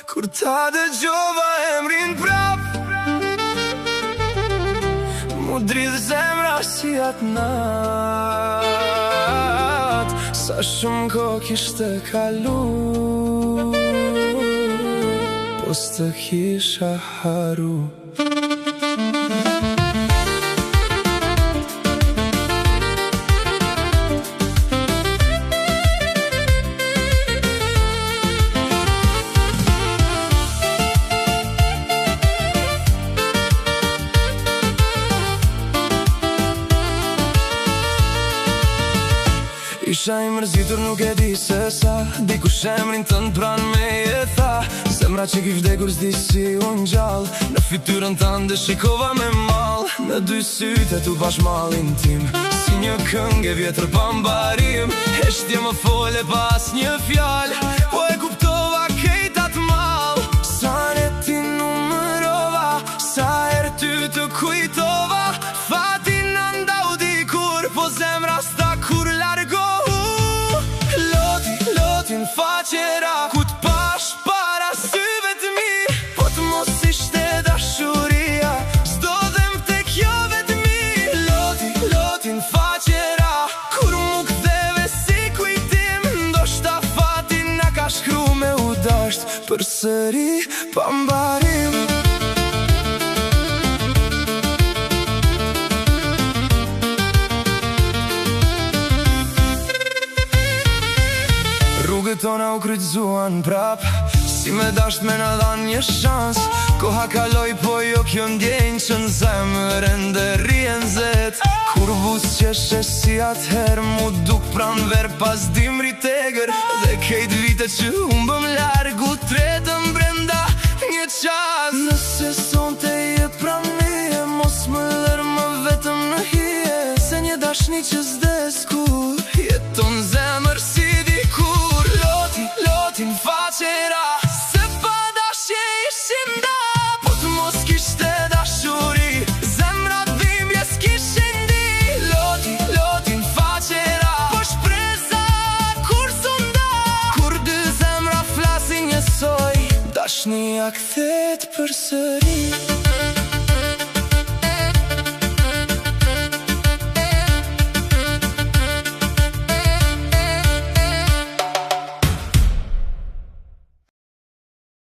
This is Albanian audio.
kur ta dëgjova emrin prap, mu dridh zemra si atë nat. Sa shumë kohë kishte kalu, po s'të kisha haru. Isha i mërzitur nuk e di se sa, dikush emrin tënd pran me e tha. Zemra që ki vdekur s'di si unë gjall, në fytyrën tënde shikova me mall. Në dy syte tu bash mallin tim, si një këngë e vjetër pa mbarim. Heshtje më fole pas një fjall, po e kuptova kejtat mall. Sa ne ti numërova, sa her ty të kujtova. Fati në ndau dikur, po zemra sta kur largo. Faqera ku t'pash para syve t'mi, po t'mos ishte dashuria, s'do dhem te kjo vetëmi. Loti, loti n'faqera, kur mu ktheve si kujtim, ndoshta fati na ka shkru me u dasht përsëri pa mbarim. Rrugët tona u krytzuan prap, si me dasht me na dhan një shans. Koha kaloj po jo kjo ndjenjë që në zemër ende rrien zet. Kur bus qeshe si atëher, mu duk pran ver pas dimri tegër. Dhe kejt vite që humbëm largu, tretëm brenda një qas. Nëse son te je pran mije, mos më lër më vetëm në hije, se një dashni që s'des kur jeton zemër si dikur. Loti n'faqera, se pa dashje ishim da, po t'mos kishte dashuri, zemrat dhimbje s'kishin di. Loti n'faqera, po shpreza kur sonda, kur dy zemra flasin njësoj, dashnia kthet përsëri.